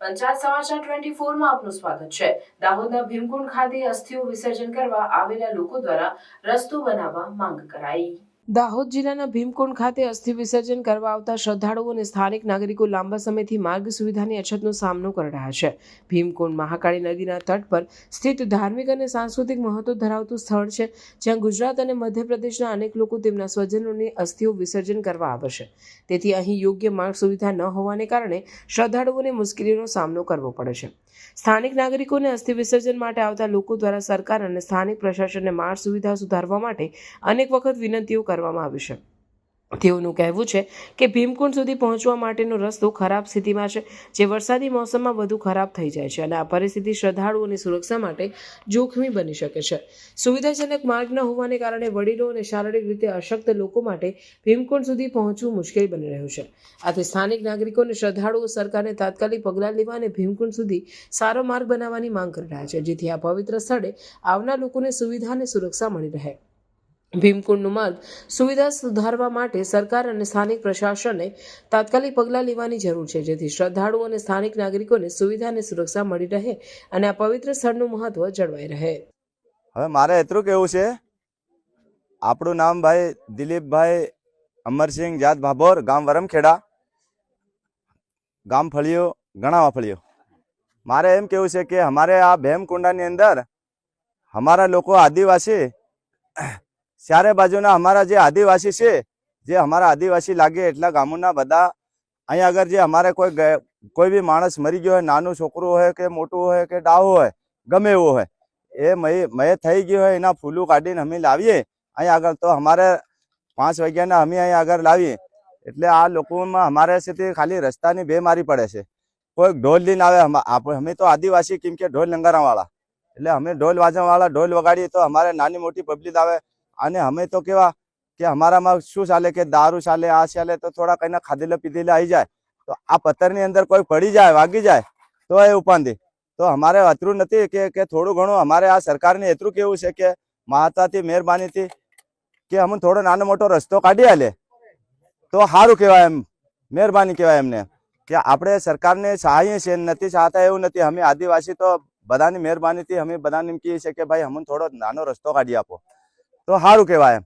પંચાયત સમાચાર 24 માં આપનું સ્વાગત છે। દાહોદના ભીમકુંડ ખાતે અસ્થિઓ વિસર્જન કરવા આવેલા લોકો દ્વારા રસ્તો બનાવવા માંગ કરાઈ। દાહોદ જિલ્લાના ભીમકુંડ ખાતે અસ્થિ વિસર્જન કરવા આવતા શ્રદ્ધાળુઓ અને સ્થાનિક નાગરિકો લાંબા સમયથી માર્ગ સુવિધાની અછતનો સામનો કરી રહ્યા છે। ભીમકુંડ મહાકાળી નદીના તટ પર સ્થિત ધાર્મિક અને સાંસ્કૃતિક મહત્વ ધરાવતું સ્થળ છે, જ્યાં ગુજરાત અને મધ્યપ્રદેશના અનેક લોકો તેમના સ્વજનોની અસ્થિઓ વિસર્જન કરવા આવે છે। તેથી અહીં યોગ્ય માર્ગ સુવિધા ન હોવાને કારણે શ્રદ્ધાળુઓને મુશ્કેલીનો સામનો કરવો પડે છે। સ્થાનિક નાગરિકોને અસ્થિ વિસર્જન માટે આવતા લોકો દ્વારા સરકાર અને સ્થાનિક પ્રશાસનને માર્ગ સુવિધા સુધારવા માટે અનેક વખત વિનંતીઓ કરવામાં આવી છે। તેઓનું કહેવું છે કે ભીમકુંડ સુધી પહોંચવા માટેનો રસ્તો ખરાબ સ્થિતિમાં છે, જે વરસાદી મોસમમાં વધુ ખરાબ થઈ જાય છે અને આ પરિસ્થિતિ શ્રદ્ધાળુઓની સુરક્ષા માટે જોખમી બની શકે છે। સુવિધાજનક માર્ગ ન હોવાને કારણે વડીલો અને શારીરિક રીતે અશક્ત લોકો માટે ભીમકુંડ સુધી પહોંચવું મુશ્કેલ બની રહ્યું છે। આથી સ્થાનિક નાગરિકો અને શ્રદ્ધાળુઓ સરકારને તાત્કાલિક પગલાં લેવા અને ભીમકુંડ સુધી સારો માર્ગ બનાવવાની માંગ કરી રહ્યા છે, જેથી આ પવિત્ર સ્થળે આવનાર લોકોને સુવિધા અને સુરક્ષા મળી રહે। ભીમકુંડનો માર્ગ સુવિધા સુધારવા માટે સરકાર અને સ્થાનિક પ્રશાસને તાત્કાલિક પગલાં લેવાની જરૂર છે, જેથી શ્રદ્ધાળુઓ અને સ્થાનિક નાગરિકોને સુવિધા અને સુરક્ષા મળી રહે અને આ પવિત્ર સ્થળનું મહત્વ જળવાઈ રહે। હવે મારે એટલું કહેવું છે, આપણું નામ ભાઈ દિલીપભાઈ અમરસિંહ જાત ભાભોર, ગામ વરમખેડા, ગામ ફળિયો, ગણાવા ફળિયો। મારે એમ કહેવું છે કે અમારે આ ભીમકુંડાની અંદર અમારા લોકો આદિવાસી ચારે બાજુના અમારા જે આદિવાસી છે, જે અમારા આદિવાસી લાગે એટલા ગામોના બધા અહીંયા આગળ જે અમારે કોઈ બી માણસ મરી ગયો હોય, નાનું છોકરું હોય કે મોટું હોય કે ડાહો હોય, ગમે એવું હોય, એ મય થઈ ગયો હોય, એના ફૂલું કાઢીને અમે લાવીએ અહીંયા આગળ। તો અમારે 5 વાગ્યાના અમે અહીંયા આગળ લાવીએ એટલે આ લોકોમાં અમારે છે ખાલી રસ્તાની બેમારી પડે છે। કોઈ ઢોલ લઈને આવે, અમે તો આદિવાસી કેમ કે ઢોલ લંગારાવાળા, એટલે અમે ઢોલ વાજવાવાળા ઢોલ વગાડીએ તો અમારે નાની મોટી પબ્લિક આવે। અને અમે તો કેવા કે અમારામાં શું ચાલે કે દારૂ ચાલે, આ ચાલે, તો થોડા કઈ ખાધેલા પીધેલા આવી જાય તો આ પથ્થરની અંદર કોઈ પડી જાય, વાગી જાય તો એ ઉપાંધી। તો અમારે અતરું નથી કે થોડું ઘણું અમારે આ સરકારને એટલું કેવું છે કે મહાતાથી મહેરબાનીથી કે અમને થોડો નાનો મોટો રસ્તો કાઢી આલે તો સારું કહેવાય, એમ મહેરબાની કહેવાય એમને કે આપણે સરકારને સહાય છે, નથી ચાહતા એવું નથી। અમે આદિવાસી તો બધાની મહેરબાનીથી અમે બધાને એમ કહીએ છીએ કે ભાઈ અમને થોડો નાનો રસ્તો કાઢી આપો તો સારું કહેવાય એમ।